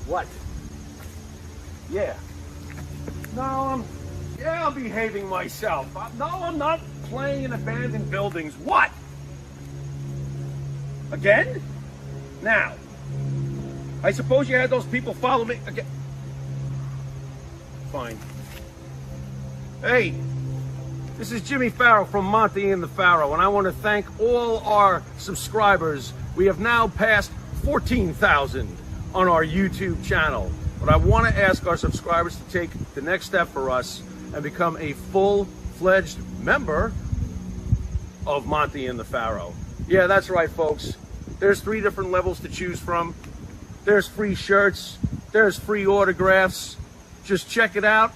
What? Yeah. No, I'm behaving myself. No, I'm not playing in abandoned buildings. What? Again? Now, I suppose you had those people follow me again. Fine. Hey, this is Jimmy Pharaoh from Monte and the Pharaoh, and I want to thank all our subscribers. We have now passed 14,000 on our YouTube channel. But I want to ask our subscribers to take the next step for us and become a full-fledged member of Monte and the Pharaoh. Yeah, that's right, folks. There's 3 different levels to choose from. There's free shirts. There's free autographs. Just check it out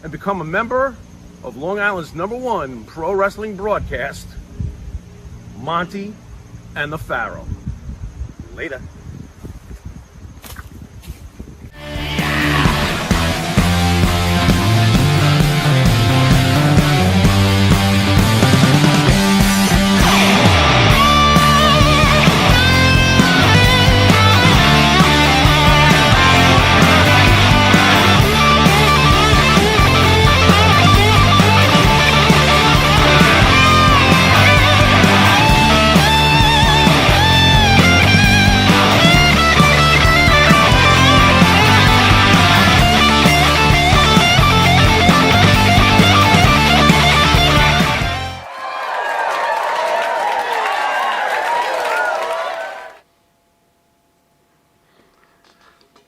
and become a member of Long Island's #1 pro wrestling broadcast, Monte and the Pharaoh. Later.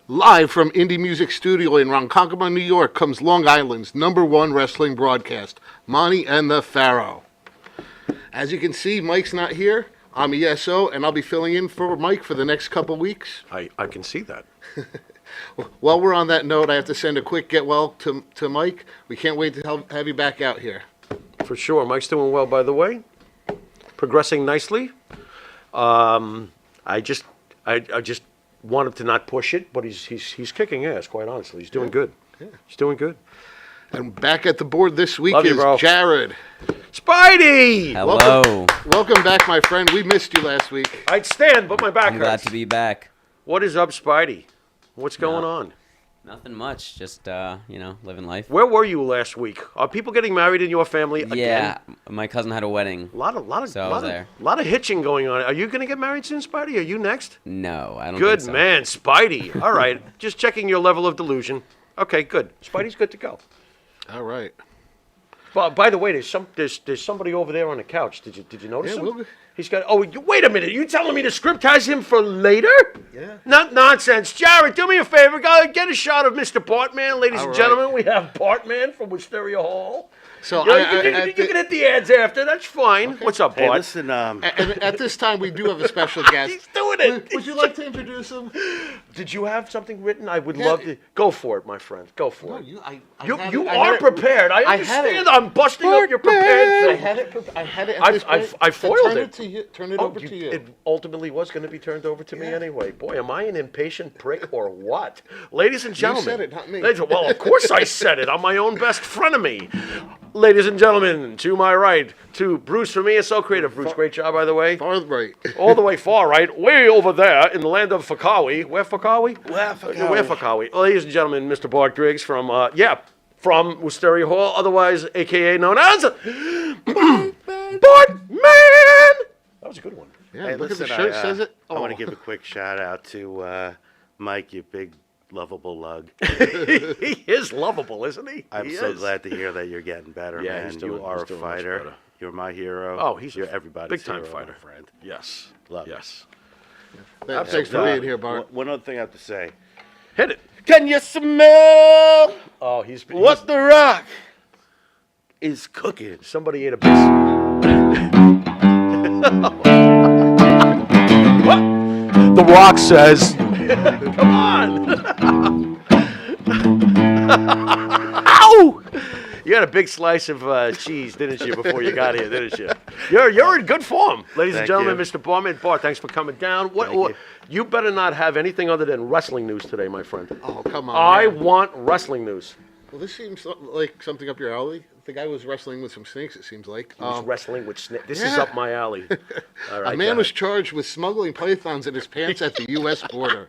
Live from Indie Music Studio in Ronkonkoma, New York, comes Long Island's #1 wrestling broadcast, Monte and the Pharaoh. As you can see, Mike's not here. I'm ESO, and I'll be filling in for Mike for the next couple weeks. I can see that. While we're on that note, I have to send a quick get well to Mike. We can't wait to have you back out here. For sure. Mike's doing well, by the way. Progressing nicely. I just want him to not push it, but he's kicking ass, quite honestly. He's doing good. Yeah. He's doing good. And back at the board this week Love you, is bro. Jared. Spidey! Hello. Welcome back, my friend. We missed you last week. I'd stand, but my back I'm glad hurts. to be back. What is up, Spidey? What's going on? Nothing much. Just, living life. Where were you last week? Are people getting married in your family again? Yeah, my cousin had a wedding. A lot of there. lot of hitching going on. Are you going to get married soon, Spidey? Are you next? No, I don't Good think so. man, Spidey. All right, just checking your level of delusion. Okay, good. Spidey's good to go. All right. But by the way, there's somebody over there on the couch. Did you notice him? We'll be... He's got. Oh, wait a minute. You telling me the script has him for later? Yeah. Not nonsense. Jared, do me a favor. Go get a shot of Mr. Bartman, ladies and gentlemen. We have Bartman from Wisteria Hall. So you can hit the ads after. That's fine. Okay. What's up, Bart? Hey, listen, and at this time, we do have a special guest. He's doing it. Would you like to introduce him? Did you have something written? I would love to. Go for it, my friend. Go for it. You I are prepared. I understand. I'm busting up your prepared thing. I had it. At this point. I foiled it. Turn it over to you. It ultimately was going to be turned over to me anyway. Boy, am I an impatient prick or what? Ladies and gentlemen. You said it, not me. Well, of course I said it. I'm my own best frenemy. Ladies and gentlemen, to my right, to Bruce from ESO Creative. Bruce, great job, by the way. Far right. All the way far right, way over there in the land of Fakawi. Where Fakawi? Where Fakawi. Ladies and gentlemen, Mr. Bart Griggs from Wisteria Hall, otherwise a.k.a. known as Bartman! That was a good one. Yeah, Hey, look listen, at the shirt. Says it. I want to give a quick shout out to Mike, you big lovable lug. He is lovable, isn't he? I'm so glad to hear that you're getting better, Yeah, man. he's doing- You are he's a doing much fighter. better. You're my hero. Oh, you're everybody's big-time hero, fighter. my friend. Yes. Love it. Yes. Thanks for being here, Bart. One other thing I have to say. Hit it. Can you smell Oh, what the Rock is cooking? Somebody ate a piece. What? The Rock says. Come on. Ow! You had a big slice of cheese, didn't you, before you got here, didn't you? You're in good form. Ladies and Thank gentlemen, you. Mr. Bartman. Bart, thanks for coming down. You better not have anything other than wrestling news today, my friend. Oh, come on. I man. want wrestling news. Well, this seems like something up your alley. The guy was wrestling with some snakes, it seems like. He was wrestling with snakes. This is up my alley. All right, a man was charged with smuggling pythons in his pants at the U.S. border.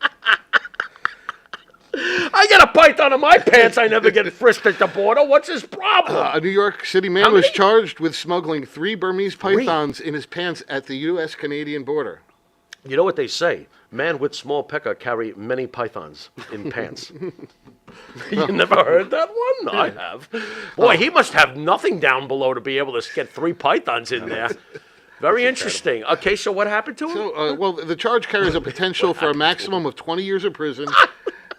I got a python in my pants. I never get frisked at the border. What's his problem? A New York City man was charged with smuggling 3 Burmese pythons in his pants at the U.S.-Canadian border. You know what they say? Man with small pecker carry many pythons in pants. You never heard that one? I have. Boy, he must have nothing down below to be able to get 3 pythons in there. Very interesting. Okay, so what happened to him? So, well, the charge carries a potential for a maximum of 20 years in prison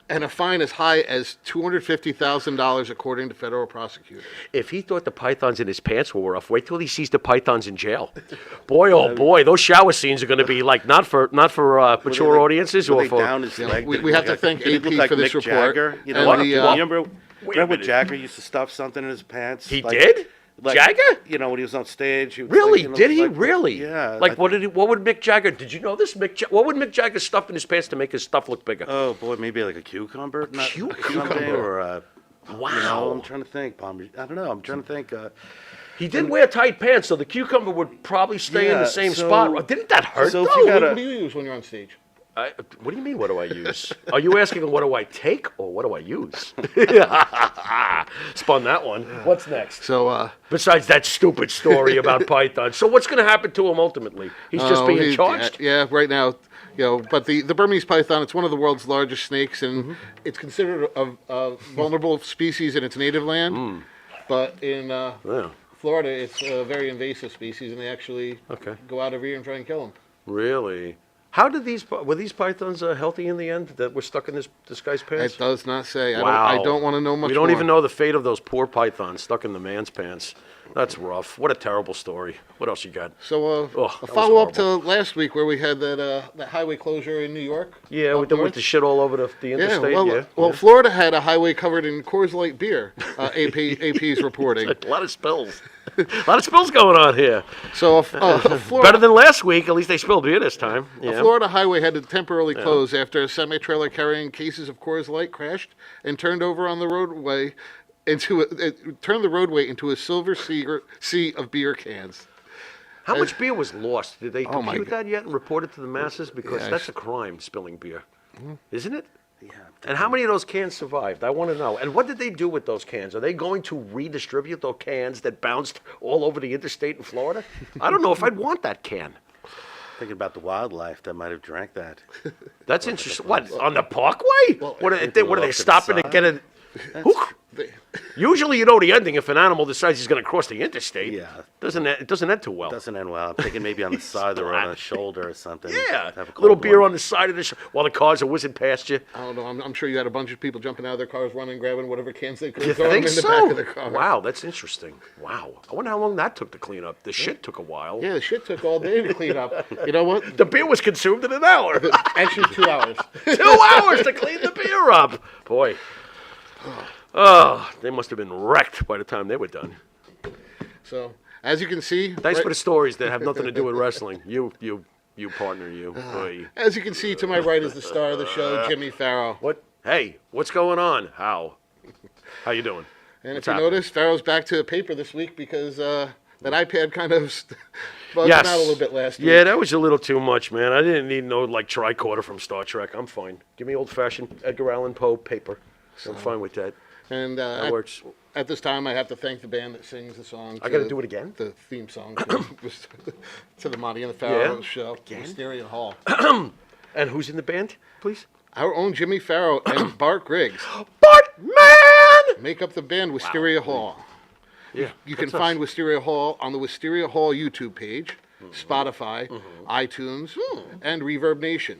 and a fine as high as $250,000, according to federal prosecutors. If he thought the pythons in his pants were rough, wait till he sees the pythons in jail. Boy, oh boy, those shower scenes are going to be like not for mature audiences or for. Down his leg? We have to thank Did he AP look like for this Mick report. Jagger? You And know, the, you uh, remember Wait a when minute. Jagger used to stuff something in his pants? He Like- did? like, Jagger? You know, when he was on stage. He was Really? like, you know, Did he like- really? Yeah. Like what would Mick Jagger? Did you know this? What would Mick Jagger stuff in his pants to make his stuff look bigger? Oh boy, maybe like a cucumber. Not cucumber? something, or a. Wow. You know, I'm trying to think, Palm. I don't know. I'm trying to think. He did wear tight pants, so the cucumber would probably stay in the Yeah, same so- spot. Didn't that hurt? so if though? you got What do you use when you're on stage? What do you mean, what do I use? Are you asking what do I take or what do I use? Spun that one. What's next? So, Besides that stupid story about Python. So what's going to happen to him ultimately? He's just being charged? Yeah, right now, but the Burmese python, it's one of the world's largest snakes, and it's considered a vulnerable species in its native land. But in Yeah. Florida, it's a very invasive species, and they actually go out every year and try and kill them. Really? How did were these pythons healthy in the end that were stuck in this guy's pants? It does not say. Wow. I don't want to know much We don't more. even know the fate of those poor pythons stuck in the man's pants. That's rough. What a terrible story. What else you got? So, that a was follow-up to horrible. last week where we had that highway closure in New York. Yeah, up with the north. shit all over the interstate. Well, Florida had a highway covered in Coors Light beer. AP's reporting. A lot of spills. A lot of spills going on here. So, Better than last week. At least they spilled beer this time. a Yeah. Florida highway had to temporarily close after a semi-trailer carrying cases of Coors Light crashed and turned over on the roadway it turned the roadway into a silver sea of beer cans. How much beer was lost? Did they Oh, my compute that yet and report it to the masses? Because Yeah, that's a crime, spilling beer. Isn't it? Yeah. And how many of those cans survived? I want to know. And what did they do with those cans? Are they going to redistribute those cans that bounced all over the interstate in Florida? I don't know if I'd want that can. Thinking about the wildlife that might have drank that. That's interesting. What, on the parkway? What are they to the stopping to side. get it? Usually you know the ending if an animal decides he's going to cross the interstate. Yeah. It doesn't end too well. Doesn't end well. I'm thinking maybe on the side or on the shoulder or something. Yeah. Have a cold Little beer one. on the side of the while the cars are whizzing past you. I don't know. I'm sure you had a bunch of people jumping out of their cars, running, grabbing whatever cans they could, You throwing them think in the so? back of the car. Wow, that's interesting. Wow. I wonder how long that took to clean up. The shit took a while. Yeah, the shit took all day to clean up. You know what? The beer was consumed in an hour. Actually, 2 hours. 2 hours to clean the beer up. Boy. Oh, they must have been wrecked by the time they were done. So, as you can see, Thanks for the stories that have nothing to do with wrestling. You partner, you. Boy. as you can see to my right is the star of the show, Jimmy Pharaoh. What? Hey, what's going on? How you doing? And What's if you happening? notice, Pharaoh's back to paper this week because that iPad kind of bugged him out a little bit last week. Yeah, that was a little too much, man. I didn't need no tricorder from Star Trek. I'm fine. Give me old-fashioned Edgar Allan Poe paper. I'm fine with that. And That works. at this time, I have to thank the band that sings the song. I got to do it again? The theme song to the Monte and the Pharaoh Yeah? show. Again? Wisteria Hall. And who's in the band, please? Our own Jimmy Pharaoh and Bart Griggs Bart Man! make up the band Wisteria Hall. Yeah. You can that's us. find Wisteria Hall on the Wisteria Hall YouTube page, Spotify, iTunes, and Reverb Nation.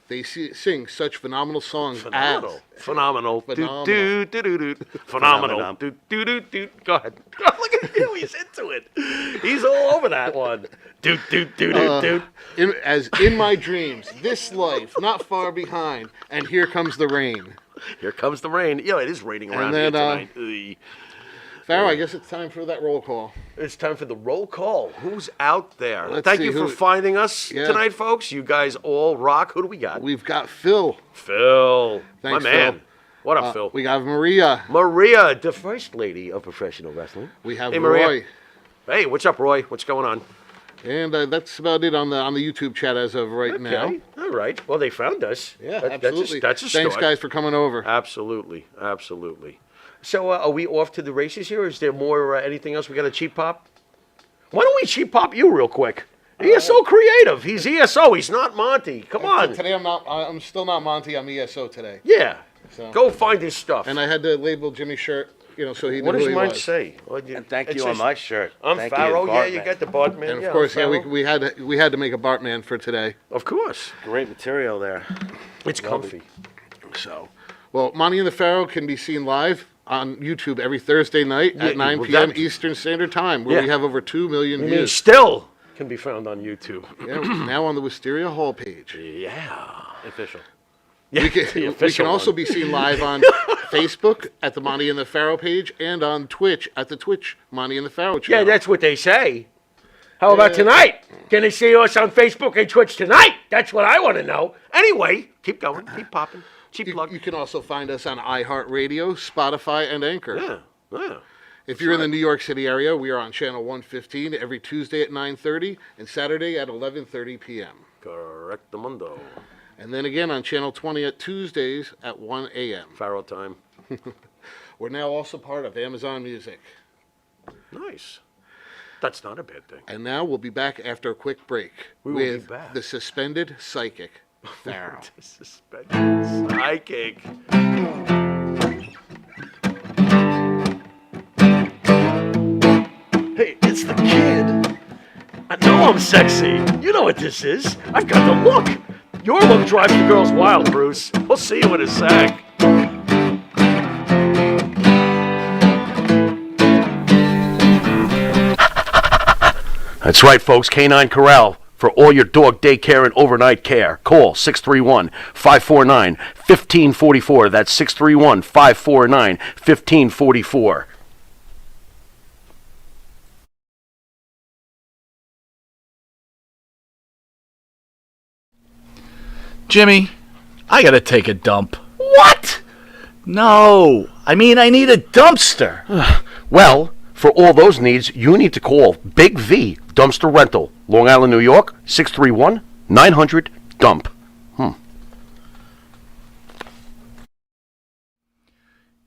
They sing such phenomenal songs Phenomenal. Phenomenal. Phenomenal. Do, do, do, do, do. Phenomenal. Do, do, do, do. Go ahead. Look at him. He's into it. He's all over that one. Do, do, do, do, do. as in my dreams, this life not far behind, and here comes the rain. Here comes the rain. Yeah, it is raining around then, here tonight. Pharaoh, I guess it's time for that roll call. It's time for the roll call. Who's out there? Let's Thank see you for who- finding us Yeah. tonight, folks. You guys all rock. Who do we got? We've got Phil. Phil. Thanks, my man. Phil. What up, Phil? We got Maria. Maria, the first lady of professional wrestling. We have Hey, Maria. Roy. Hey, what's up, Roy? What's going on? And that's about it on the YouTube chat as of right now. Okay. All right. Well, they found us. Yeah, That's absolutely. That's a Thanks, start. guys, for coming over. Absolutely. So, are we off to the races here? Or is there more anything else we got to cheap pop? Why don't we cheap pop you real quick? He is so creative. He's ESO. He's not Monte. Come on. Today I'm still not Monte. I'm ESO today. Yeah. So. Go find his stuff. And I had to label Jimmy's shirt, so he knew What who does he mine was. say? And thank It you says, on my shirt. I'm Thank Pharaoh. You, Yeah, you Bartman. got the Bartman. And of yeah, course, I'm yeah, Pharaoh. we had to make a Bartman for today. Of course. Great material there. It's comfy. So, well, Monte and the Pharaoh can be seen live on YouTube every Thursday night Yeah, at 9 well, p.m. that- Eastern Standard Time, where we Yeah. have over 2 million He views. still can be found on YouTube. Yeah, now on the Wisteria Hall page. Yeah. Official. Yeah, We the can official also one. be seen live on Facebook at the Monte and the Pharaoh page and on Twitch at the Twitch Monte and the Pharaoh Yeah, channel. that's what they say. How about tonight? Can they see us on Facebook and Twitch tonight? That's what I want to know. Anyway, keep going. Keep popping. Cheap plug. You can also find us on iHeartRadio, Spotify, and Anchor. Yeah. If you're in the New York City area, we are on channel 115 every Tuesday at 9:30 and Saturday at 11:30 p.m. Correct the mundo. And then again on channel 20 at Tuesdays at 1 a.m. Pharaoh time. We're now also part of Amazon Music. Nice. That's not a bad thing. And now we'll be back after a quick break We will be with back. the suspended psychic, Pharaoh. Suspended psychic. Hey, it's the kid. I know I'm sexy. You know what this is. I've got the look. Your look drives the girls wild, Bruce. We'll see you in a sec. That's right, folks. Canine Corral for all your dog daycare and overnight care. Call 631-549-1544. That's 631-549-1544. Jimmy, I gotta take a dump. What? No, I mean I need a dumpster. Well, for all those needs, you need to call Big V Dumpster Rental, Long Island, New York, 631-900-DUMP.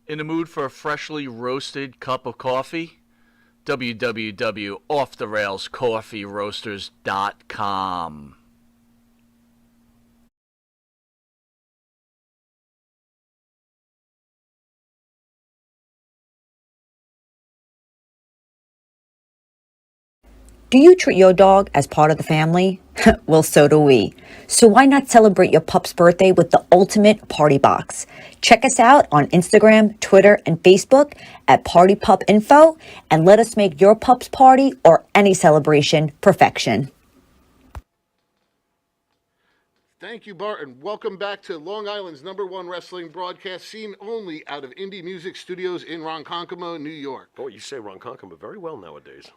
In the mood for a freshly roasted cup of coffee? www.offtherailscoffeeroasters.com. Do you treat your dog as part of the family? Well, so do we. So why not celebrate your pup's birthday with the ultimate party box? Check us out on Instagram, Twitter, and Facebook at Party Pup Info, and let us make your pup's party or any celebration perfection. Thank you, Bart, and welcome back to Long Island's #1 wrestling broadcast, seen only out of Indie Music Studios in Ronkonkoma, New York. Oh, you say Ronkonkoma very well nowadays.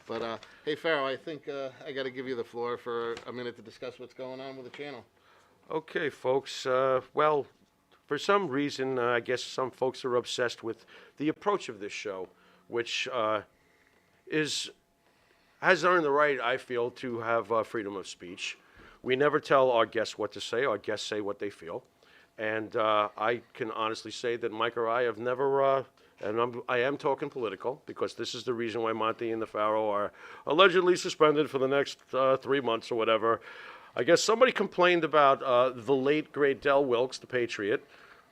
But hey, Pharaoh, I think I got to give you the floor for a minute to discuss what's going on with the channel. Okay, folks. Well, for some reason, I guess some folks are obsessed with the approach of this show, which has earned the right, I feel, to have freedom of speech. We never tell our guests what to say. Our guests say what they feel. And I can honestly say that Mike or I have never, I am talking political, because this is the reason why Monte and the Pharaoh are allegedly suspended for the next 3 months or whatever. I guess somebody complained about the late, great Del Wilkes, the Patriot,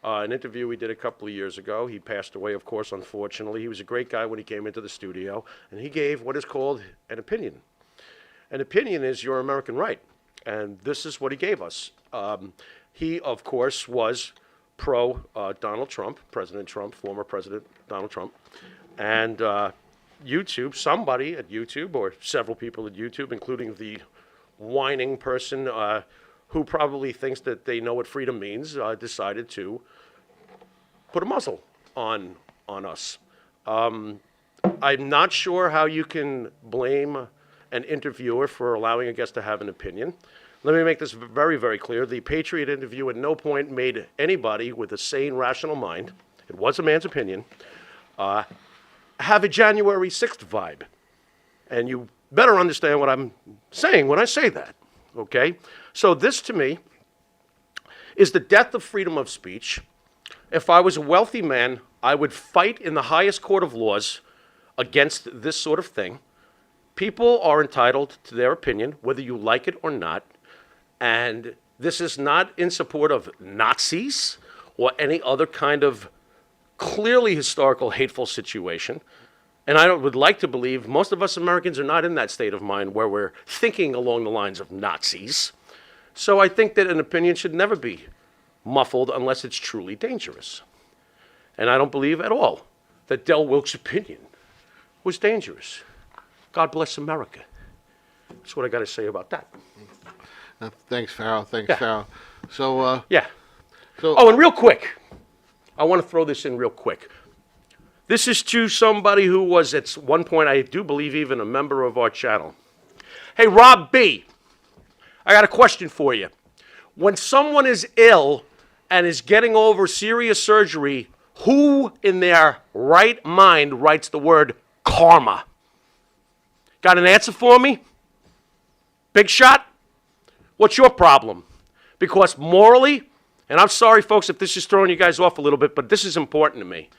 an interview we did a couple of years ago. He passed away, of course, unfortunately. He was a great guy when he came into the studio, and he gave what is called an opinion. An opinion is your American right, and this is what he gave us. He, of course, was pro Donald Trump, President Trump, former President Donald Trump. And YouTube, somebody at YouTube, or several people at YouTube, including the whining person who probably thinks that they know what freedom means, decided to put a muzzle on us. I'm not sure how you can blame an interviewer for allowing a guest to have an opinion. Let me make this very, very clear. The Patriot interview at no point made anybody with a sane, rational mind, it was a man's opinion, have a January 6th vibe. And you better understand what I'm saying when I say that, okay? So this, to me, is the death of freedom of speech. If I was a wealthy man, I would fight in the highest court of laws against this sort of thing. People are entitled to their opinion, whether you like it or not. And this is not in support of Nazis or any other kind of clearly historical, hateful situation. And I would like to believe most of us Americans are not in that state of mind where we're thinking along the lines of Nazis. So I think that an opinion should never be muffled unless it's truly dangerous. And I don't believe at all that Del Wilkes' opinion was dangerous. God bless America. That's what I got to say about that. Thanks, Pharaoh. Thanks, Yeah. Pharaoh. So, Yeah. so Oh, and real quick, I want to throw this in real quick. This is to somebody who was at one point, I do believe, even a member of our channel. Hey, Rob B., I got a question for you. When someone is ill and is getting over serious surgery, who in their right mind writes the word karma? Got an answer for me? Big shot? What's your problem? Because morally, and I'm sorry, folks, if this is throwing you guys off a little bit, but this is important to me.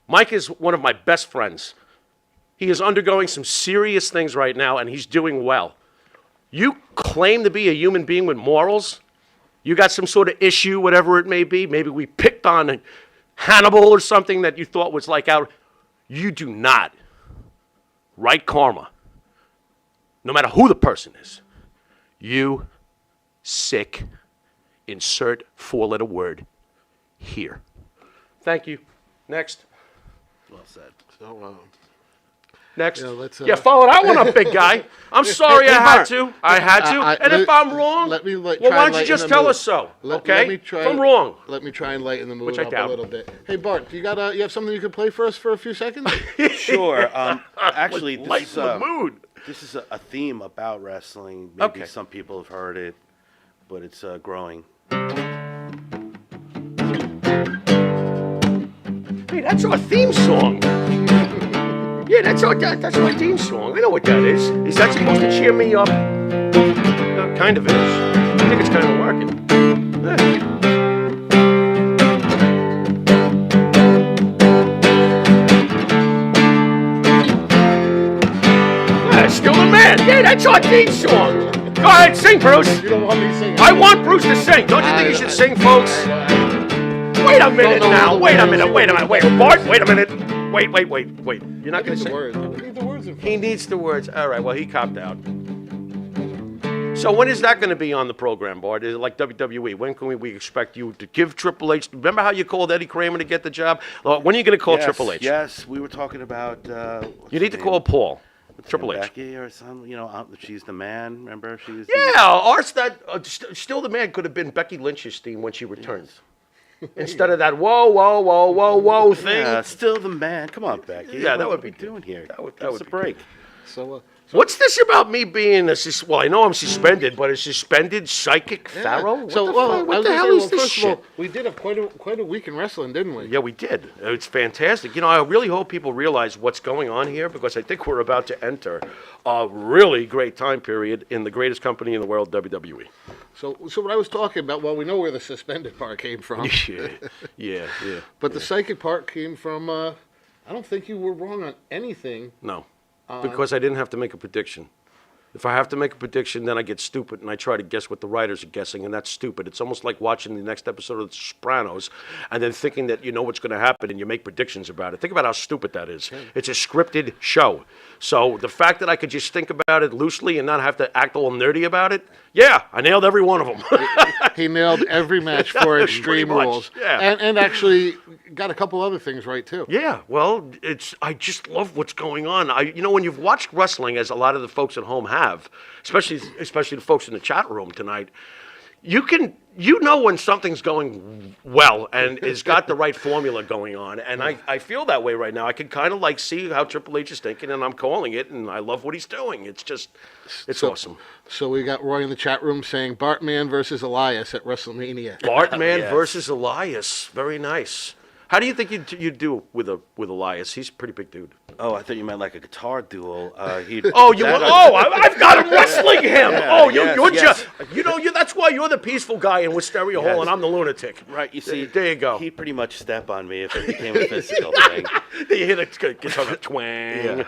Mike is one of my best friends. He is undergoing some serious things right now, and he's doing well. You claim to be a human being with morals? You got some sort of issue, whatever it may be. Maybe we picked on Hannibal or something that you thought was like out. You do not write karma, no matter who the person is. You sick, insert four-letter word here. Thank you. Next. Well said. so Next. Yeah, let's, Yeah, follow that one up, big guy. I'm sorry I had to. I had to. And if I'm wrong, let me well, try why and don't you lighten just the tell mood. us so, okay? Let me try, if I'm wrong. Let me try and lighten the mood Which I up doubt. a little bit. Hey, Bart, you have something you could play for us for a few seconds? Sure. Actually, Lighten the mood. this is a theme about wrestling. Maybe Okay. some people have heard it, but it's growing. Hey, that's our theme song. Yeah, that's my theme song. I know what that is. Is that supposed to cheer me up? Kind of is. I think it's kind of working. Yeah, still the man. Yeah, that's our theme song. Go ahead, sing, Bruce. You don't want me to sing. I want Bruce to sing. Don't you think he should sing, folks? Wait a minute now. Wait a minute. Wait, Bart, wait a minute. Wait. You're not going to the sing? words. I need the words in front. He needs the words. All right, well, he copped out. So when is that going to be on the program, Bart? Is it like WWE? When can we expect you to give Triple H? Remember how you called Eddie Kramer to get the job? When are you going to call Yes, Triple H? Yes, we were talking about. You need to call Paul. Triple H. Becky or something. You know, she's the man. Remember, she was. Yeah, still the man could have been Becky Lynch's theme when she returns. Instead of that whoa thing. Yeah, still the man. Come on, Becky. Yeah, that What would are we be doing here. that would Give us be a break. So, What's this about me being well, I know I'm suspended, but a suspended psychic Pharaoh? What the hell is this first shit? of all, we did have quite a week in wrestling, didn't we? Yeah, we did. It's fantastic. You know, I really hope people realize what's going on here because I think we're about to enter a really great time period in the greatest company in the world, WWE. So what I was talking about, well, we know where the suspended part came from. Yeah. But the psychic part came from, I don't think you were wrong on anything. No, because I didn't have to make a prediction. If I have to make a prediction, then I get stupid and I try to guess what the writers are guessing, and that's stupid. It's almost like watching the next episode of The Sopranos and then thinking that you know what's going to happen and you make predictions about it. Think about how stupid that is. It's a scripted show. So the fact that I could just think about it loosely and not have to act all nerdy about it, yeah, I nailed every one of them. He nailed every match for Pretty Extreme much, Rules. yeah. And actually got a couple other things right, too. Yeah, well, I just love what's going on. You know, when you've watched wrestling, as a lot of the folks at home have, especially the folks in the chat room tonight, you know when something's going well and it's got the right formula going on. And I feel that way right now. I can kind of like see how Triple H is thinking, and I'm calling it, and I love what he's doing. It's awesome. So we got Roy in the chat room saying Bartman versus Elias at WrestleMania. Bartman Yes. versus Elias. Very nice. How do you think you'd do with Elias? He's a pretty big dude. Oh, I thought you meant like a guitar duel. I've got him wrestling him. You're yes. just, that's why you're the peaceful guy in Wisteria Hall, Yes. and I'm the lunatic. Right, you see, there you go. He'd pretty much step on me if it became a physical thing. You hit a guitar twang. Yeah.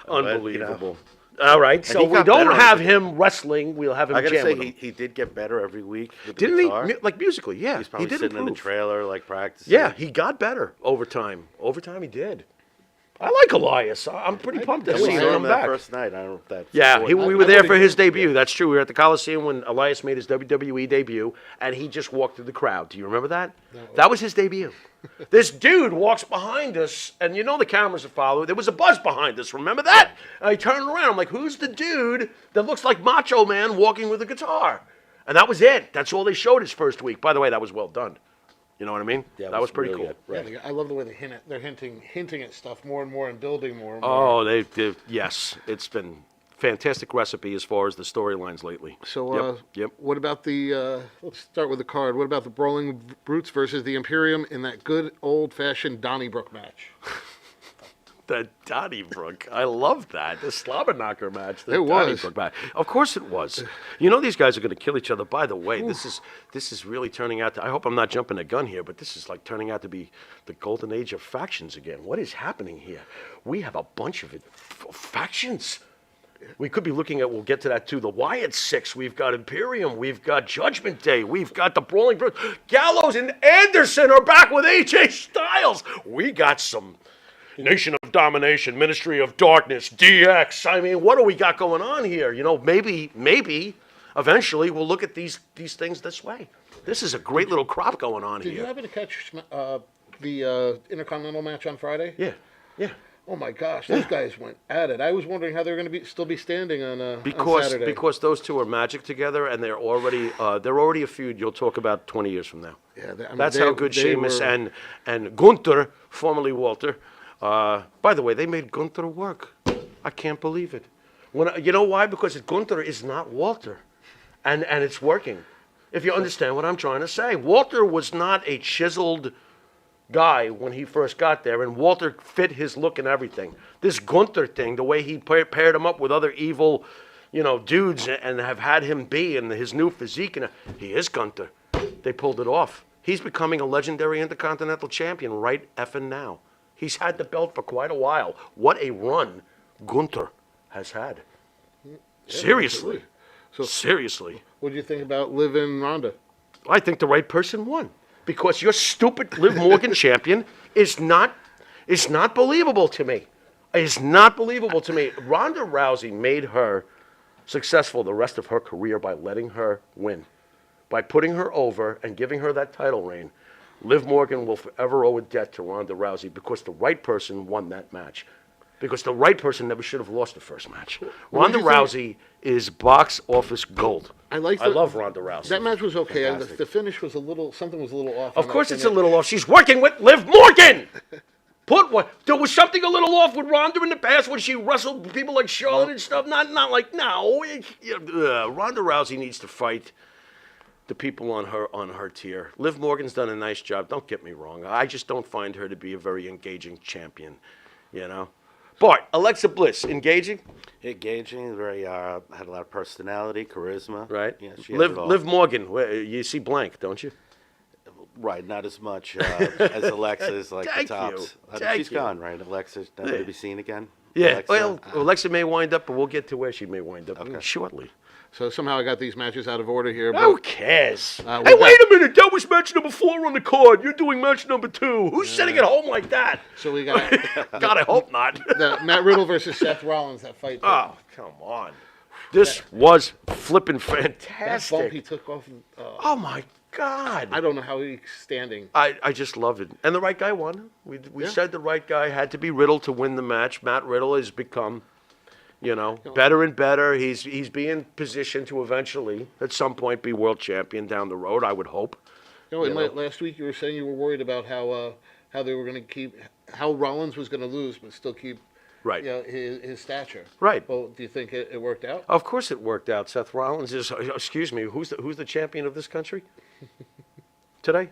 Unbelievable. All right, so he we got don't better have at him wrestling. We'll have him I gotta jam say, with him. he did get better every week with the Didn't guitar. he? Like musically, yeah. He's probably he did sitting in the improve. trailer, like practicing. Yeah, he got better over time. Over time, he did. I like Elias. I'm pretty pumped to And we see saw him him that back. first night. I don't know if that. Yeah, we were I there would've for his given- debut. That's true. We were at the Coliseum when Elias made his WWE debut, and he just walked through the crowd. Do you remember that? That was his debut. This dude walks behind us, and you know the cameras are following. There was a buzz behind us. Remember that? I turned around. I'm like, who's the dude that looks like Macho Man walking with a guitar? And that was it. That's all they showed his first week. By the way, that was well done. You know what I mean? Yeah, that was pretty really cool. good. Yeah, I love the way they hint at, they're hinting at stuff more and more and building more and more. Oh, yes. It's been fantastic recipe as far as the storylines lately. So, Yep. what about let's start with the card. What about the Brawling Brutes versus the Imperium in that good old-fashioned Donnybrook match? The Donnybrook. I love that. The Slobberknocker match. The It was. Donnybrook match. Of course it was. You know these guys are going to kill each other. By the way, this is really turning out to, I hope I'm not jumping the gun here, but this is like turning out to be the golden age of factions again. What is happening here? We have a bunch of factions. We could be looking at, we'll get to that too, the Wyatt Six. We've got Imperium. We've got Judgment Day. We've got the Brawling Brutes. Gallows and Anderson are back with AJ Styles. We got some Nation of Domination, Ministry of Darkness, DX. I mean, what do we got going on here? You know, maybe eventually we'll look at these things this way. This is a great little crop going on Did you here. happen to catch the Intercontinental match on Friday? Yeah. Oh my gosh, those guys went at it. I was wondering how they were going to still be standing on Saturday. Because those two are magic together, and they're already a feud you'll talk about 20 years from now. Yeah, That's how good Sheamus and Gunther, formerly Walter. By the way, they made Gunther work. I can't believe it. You know why? Because Gunther is not Walter, and it's working. If you understand what I'm trying to say, Walter was not a chiseled guy when he first got there, and Walter fit his look and everything. This Gunther thing, the way he paired him up with other evil, dudes, and have had him be in his new physique, and he is Gunther. They pulled it off. He's becoming a legendary Intercontinental Champion right effing now. He's had the belt for quite a while. What a run Gunther has had. Seriously. Seriously. What do you think about Liv and Ronda? I think the right person won. Because your stupid Liv Morgan champion is not believable to me. Is not believable to me. Ronda Rousey made her successful the rest of her career by letting her win. By putting her over and giving her that title reign. Liv Morgan will forever owe a debt to Ronda Rousey because the right person won that match. Because the right person never should have lost the first match. Ronda Rousey is box office gold. I love Ronda Rousey. That match was okay. The finish was something was a little off. Of course it's a little off. She's working with Liv Morgan! There was something a little off with Ronda in the past when she wrestled people like Charlotte and stuff. Not like now. Ronda Rousey needs to fight the people on her tier. Liv Morgan's done a nice job. Don't get me wrong. I just don't find her to be a very engaging champion. Bart, Alexa Bliss, engaging? Engaging, very had a lot of personality, charisma. Right. Yeah, she had it all. Liv Morgan, you see blank, don't you? Right, not as much as Alexa is like Thank the tops. you. Thank She's you. gone, right? Alexa's never to be seen again. Yeah. Alexa? Well, Alexa may wind up, but we'll get to where she may wind up shortly. So somehow I got these matches out of order here. Who cares? we Hey, got- wait a minute. That was match number 4 on the card. You're doing match number 2. Who's sitting at home like that? So we got God, I hope not. the Matt Riddle versus Seth Rollins, that fight. Oh, come on. This was flipping that bump he fantastic. took off. Oh, my God. I don't know how he's standing. I just loved it. And the right guy won. We said the right guy had to be Riddle to win the match. Matt Riddle has become, better and better. He's being positioned to eventually, at some point, be world champion down the road, I would hope. Last week you were saying you were worried about how they were going to how Rollins was going to lose but still keep Right. his stature. Right. Well, do you think it worked out? Of course it worked out. Seth Rollins is, excuse me, who's the champion of this country today?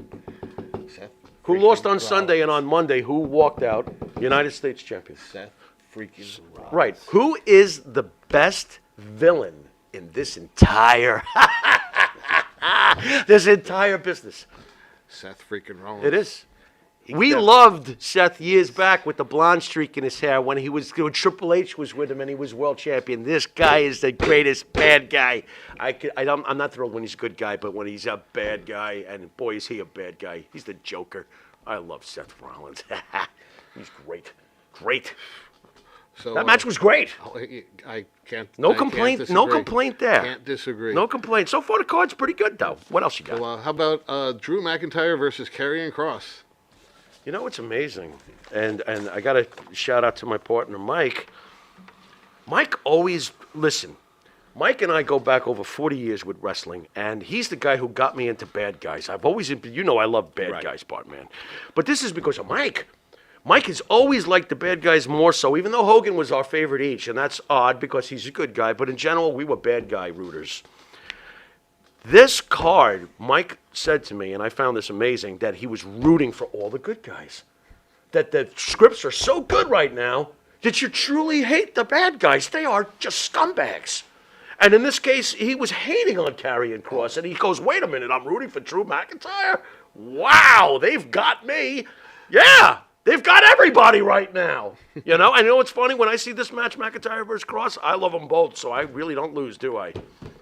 Seth? Who freaking lost on Rollins. Sunday, and on Monday, who walked out United States champion? Seth freaking Rollins. Right. Who is the best villain in this entire business? Seth freaking Rollins. It is. We loved Seth years back with the blonde streak in his hair when Triple H was with him and he was world champion. This guy is the greatest bad guy. I'm not thrilled when he's a good guy, but when he's a bad guy, and boy, is he a bad guy. He's the Joker. I love Seth Rollins. He's great. Great. So, That match was great. I can't. No I complaint. Can't No disagree. complaint there. Can't disagree. No complaint. So far, the card's pretty good, though. What else you got? So, how about Drew McIntyre versus Karrion Kross? You know, it's amazing. And I got to shout out to my partner, Mike. Mike always, listen, Mike and I go back over 40 years with wrestling, and he's the guy who got me into bad guys. I've always, you know I love bad guys, Bart, man. But this is because of Mike. Mike has always liked the bad guys more so, even though Hogan was our favorite each, and that's odd because he's a good guy, but in general, we were bad guy rooters. This card, Mike said to me, and I found this amazing, that he was rooting for all the good guys. That the scripts are so good right now that you truly hate the bad guys. They are just scumbags. And in this case, he was hating on Karrion Kross, and he goes, wait a minute, I'm rooting for Drew McIntyre? Wow, they've got me. Yeah, they've got everybody right now. You know, and you know what's funny? When I see this match, McIntyre versus Kross, I love them both, so I really don't lose, do I?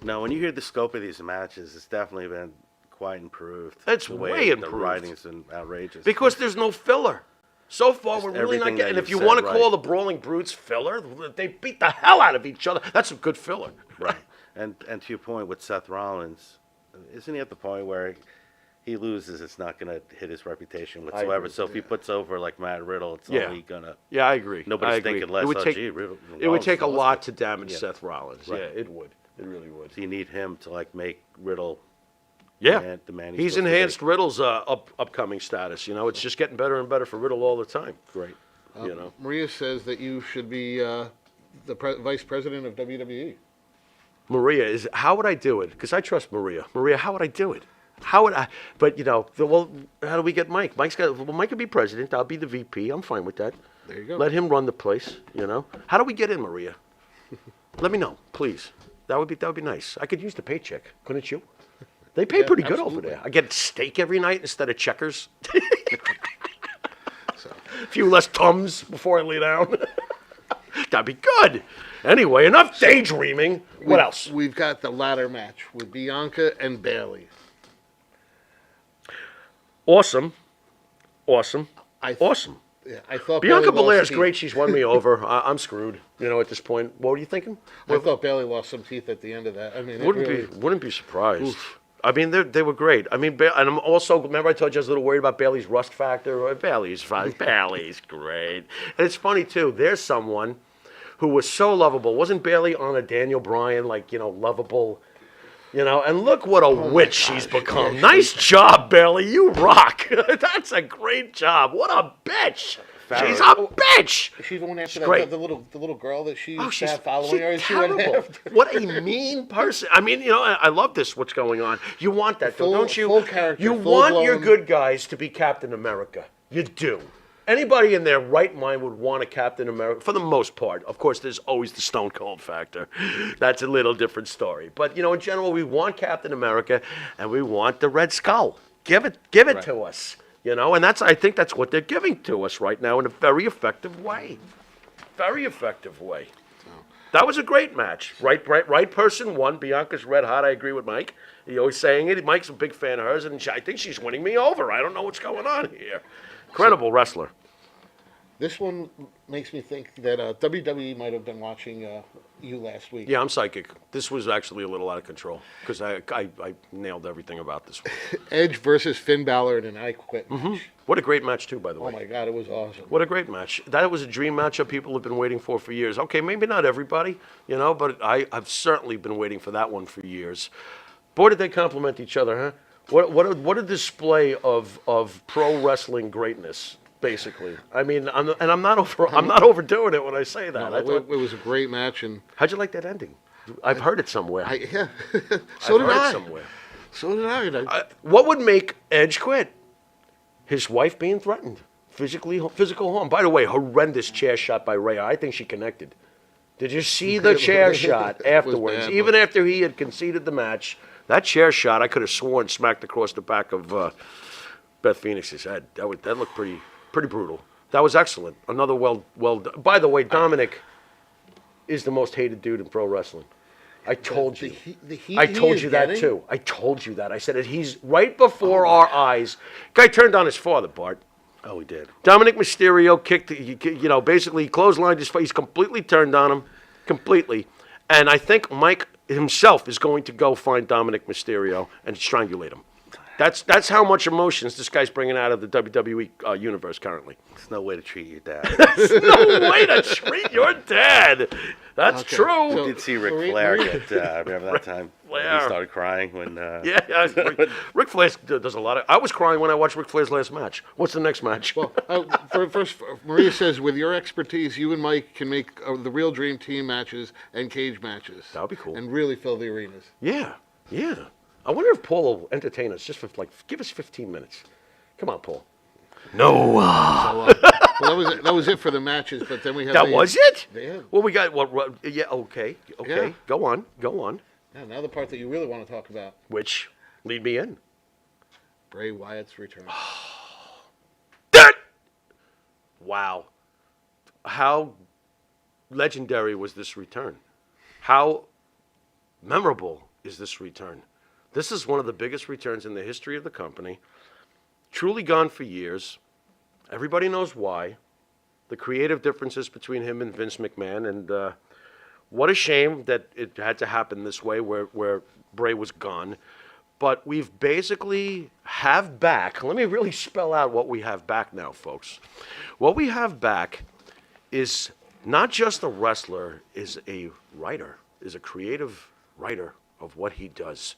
No, when you hear the scope of these matches, it's definitely been quite improved. It's The way improved. The writing's been outrageous. Because there's no filler. So far, Just we're really not everything getting. that If you you want to said, call right. the Brawling Brutes filler, they beat the hell out of each other. That's a good filler. Right. And to your point with Seth Rollins, isn't he at the point where he loses, it's not going to hit his reputation whatsoever? So if he puts over like Matt Riddle, it's Yeah. only going to. Yeah, I agree. Nobody's I agree. thinking less. It would take, Riddle, it would take a Rollins lot lost to damage Yeah. Seth Rollins. Right. Yeah, it would. It really would. So you need him to like make Riddle. Yeah, the man he's supposed to be. enhanced Riddle's upcoming status. You know, it's just getting better and better for Riddle all the time. Great. You know, Maria says that you should be the vice president of WWE. Maria is. How would I do it? Because I trust Maria. Maria, how would I do it? How would I? But you know, well, how do we get Mike? Mike could be president. I'll be the VP. I'm fine with that. There you go. Let him run the place. You know. How do we get in, Maria? Let me know, please. That would be nice. I could use the paycheck, couldn't you? They pay pretty good over absolutely. there. I get steak every night instead of checkers. So, A few less Tums before I lay down. That'd be good. Anyway, enough daydreaming. What else? We've got the ladder match with Bianca and Bayley. Awesome. Awesome. Awesome. Yeah, I thought Bianca Bayley Belair's lost great. She's won me over. I'm screwed. You know, at this point. What were you thinking? I thought Bayley lost some teeth at the end of that. I mean, Wouldn't be surprised. I mean, they were great. I mean, and I'm also, remember I told you I was a little worried about Bailey's rust factor? Bailey's fine. Bailey's great. And it's funny, too. There's someone who was so lovable. Wasn't Bailey on a Daniel Bryan, like, you know, lovable, you know? And look what a witch she's become. Yeah, Nice job, Bailey. You rock. That's a great job. What a bitch. She's a bitch. She's the one after great. the little girl that she Oh, used to she's have following her. And she went terrible. after. What a mean person. I mean, you know, I love this, what's going on. You want that, though, don't you? Full character, You full want your blown. good guys to be Captain America. You do. Anybody in their right mind would want a Captain America, for the most part. Of course, there's always the Stone Cold factor. That's a little different story. But, you know, in general, we want Captain America, and we want the Red Skull. Give it to us. You know, and I think that's what they're giving to us right now in a very effective way. Very effective way. That was a great match. Right person won. Bianca's red hot. I agree with Mike. He's always saying it. Mike's a big fan of hers, and I think she's winning me over. I don't know what's going on here. Incredible wrestler. This one makes me think that WWE might have been watching you last week. Yeah, I'm psychic. This was actually a little out of control because I nailed everything about this one. Edge versus Finn Balor in an I Quit match. What a great match, too, by the way. Oh, my God, it was awesome. What a great match. That was a dream matchup people have been waiting for years. Okay, maybe not everybody, you know, but I've certainly been waiting for that one for years. Boy, did they compliment each other, huh? What a display of pro wrestling greatness, basically. I mean, I'm not overdoing it when I say that. No, it was a great match, and How'd you like that ending? I've heard it somewhere. yeah. I've heard it somewhere. So did I. What would make Edge quit? His wife being threatened, physical harm. By the way, horrendous chair shot by Ray. I think she connected. Did you see the chair shot afterwards? bad, Even after he had conceded the match, that chair shot, I could have sworn smacked across the back of Beth Phoenix's head. That looked pretty brutal. That was excellent. Another well done. By the way, Dominic is the most hated dude in pro wrestling. I told you. I told you that too. I told you that. I said it. He's right before our eyes. Guy turned on his father, Bart. Oh, he did. Dominic Mysterio kicked, basically he clotheslined his face. He's completely turned on him. Completely. And I think Mike himself is going to go find Dominic Mysterio and strangulate him. That's how much emotions this guy's bringing out of the WWE universe currently. There's no way to treat your dad. There's no way to treat your dad. That's Okay, true. so- I did see Ric Flair get, remember that time when he Flair. started crying when... Ric Flair does a lot of... I was crying when I watched Ric Flair's last match. What's the next match? Well, first, Maria says, with your expertise, you and Mike can make the real dream team matches and cage matches. That would be cool. And really fill the arenas. Yeah. I wonder if Paul will entertain us just for, give us 15 minutes. Come on, Paul. No. Well, that was it for the matches, but then we have That was it? Yeah. Well, we got... yeah, okay. Yeah. Go on. Yeah, now the part that you really want to talk about. Which, lead me in. Bray Wyatt's return. Wow. How legendary was this return? How memorable is this return? This is one of the biggest returns in the history of the company. Truly gone for years. Everybody knows why. The creative differences between him and Vince McMahon, and what a shame that it had to happen this way where Bray was gone. But we've basically have back, let me really spell out what we have back now, folks. What we have back is not just a wrestler, is a writer, is a creative writer of what he does.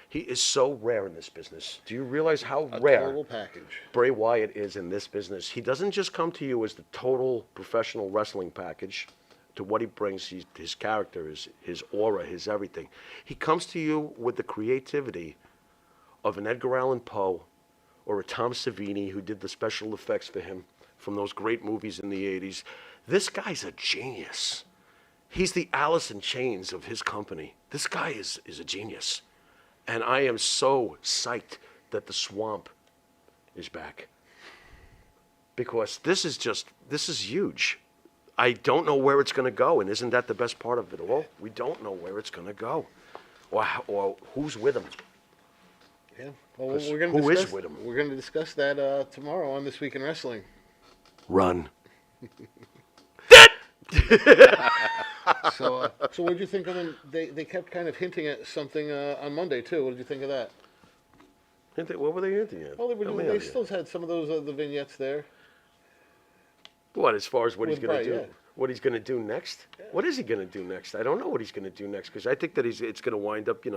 He is so rare in this business. Do you realize how rare Total package. Bray Wyatt is in this business? He doesn't just come to you as the total professional wrestling package to what he brings, his character, his aura, his everything. He comes to you with the creativity of an Edgar Allan Poe or a Tom Savini who did the special effects for him from those great movies in the 80s. This guy's a genius. He's the Alice in Chains of his company. This guy is a genius. And I am so psyched that the Swamp is back. Because this is huge. I don't know where it's going to go, and isn't that the best part of it all? We don't know where it's going to go, or who's with him. Yeah. Well, we're going who to is discuss, with him? We're going to discuss that tomorrow on This Week in Wrestling. Run. So what did you think of them? They kept kind of hinting at something on Monday too. What did you think of that? What were they hinting at? Well, Help me they out still had some of those the vignettes there. What, as far as what he's With going to Bray, do? yeah. What he's going to do next? What is he going to do next? I don't know what he's going to do next, because I think that it's going to wind up, you're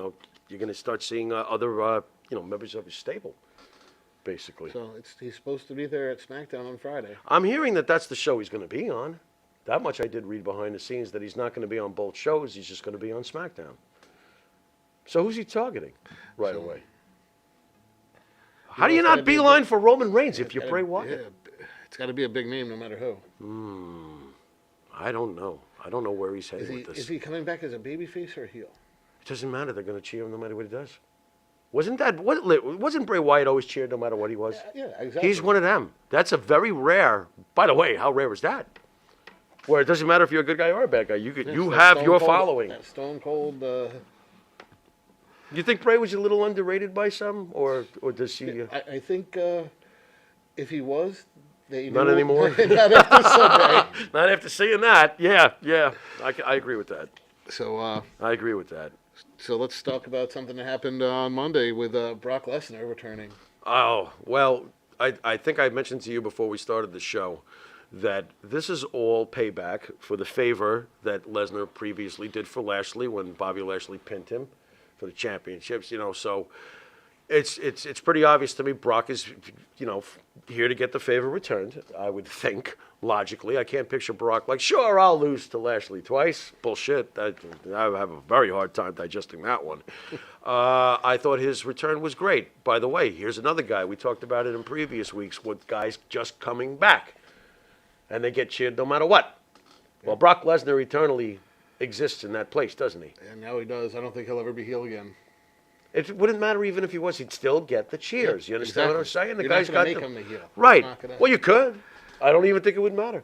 going to start seeing other, members of his stable, basically. So he's supposed to be there at SmackDown on Friday. I'm hearing that that's the show he's going to be on. That much I did read behind the scenes, that he's not going to be on both shows. He's just going to be on SmackDown. So who's he targeting right away? How do you it's gotta not be a beeline big- for Roman Reigns if you're Bray Wyatt? Yeah, it's got to be a big name no matter who. I don't know. I don't know where he's heading with this. Is he coming back as a babyface or a heel? It doesn't matter. They're going to cheer him no matter what he does. Wasn't Bray Wyatt always cheered no matter what he was? Yeah, exactly. He's one of them. That's a very rare. By the way, how rare is that? Where it doesn't matter if you're a good guy or a bad guy. You It's that have Stone your Cold- following. That Stone Cold. You think Bray was a little underrated by some, or does he? I think if he was, they Not knew- anymore? not after Sunday. Not after seeing that. Yeah. I agree with that. So I agree with that. so let's talk about something that happened on Monday with Brock Lesnar returning. Oh, well, I think I mentioned to you before we started the show that this is all payback for the favor that Lesnar previously did for Lashley when Bobby Lashley pinned him for the championships, so it's pretty obvious to me Brock is, here to get the favor returned, I would think, logically. I can't picture Brock like, sure, I'll lose to Lashley twice. Bullshit. I have a very hard time digesting that one. I thought his return was great. By the way, here's another guy. We talked about it in previous weeks with guys just coming back. And they get cheered no matter what. Well, Brock Lesnar eternally exists in that place, doesn't he? And now he does. I don't think he'll ever be heel again. It wouldn't matter even if he was. He'd still get the cheers. You understand what I'm saying? The You're guy's not got gonna make him the heel. Right. It's not gonna- Well, you could. I don't even think it would matter.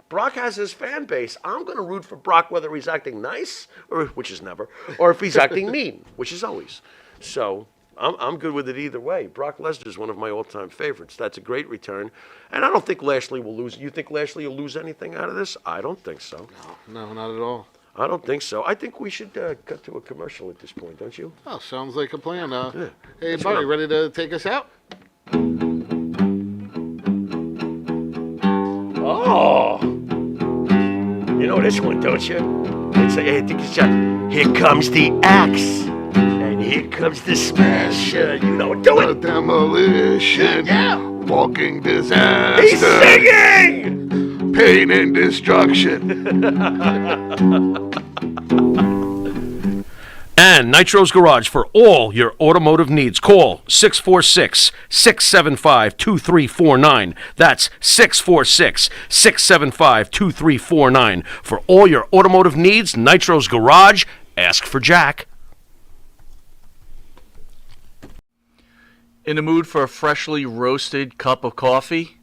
Brock has his fan base. I'm going to root for Brock whether he's acting nice, which is never, or if he's acting mean, which is always. So I'm good with it either way. Brock Lesnar is one of my all-time favorites. That's a great return. And I don't think Lashley will lose. You think Lashley will lose anything out of this? I don't think so. No, not at all. I don't think so. I think we should cut to a commercial at this point, don't you? Oh, sounds like a plan. Hey, That's Bart, what you ready to take us out? Oh, you know this one, don't you? I think it's Here Comes the Axe, and here comes the Smasher. You know it. Do The it. demolition. Yeah. Walking disaster. He's singing. Pain and destruction. And Nitro's Garage for all your automotive needs. Call 646-675-2349. That's 646-675-2349. For all your automotive needs, Nitro's Garage. Ask for Jack. In the mood for a freshly roasted cup of coffee?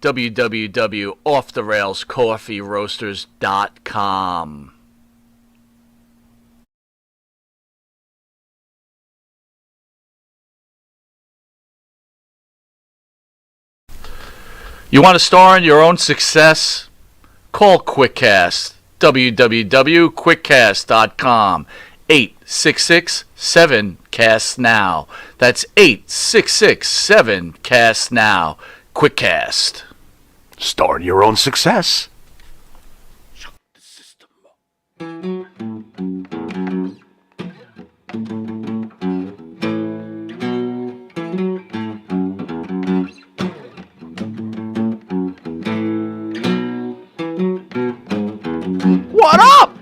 www.offtherailscoffeeroasters.com. You want to star in your own success? Call QuickCast. www.quickcast.com. 866-7-CAST-NOW. That's 866-7-CAST-NOW. QuickCast. Start your own success. Shock the system. What up?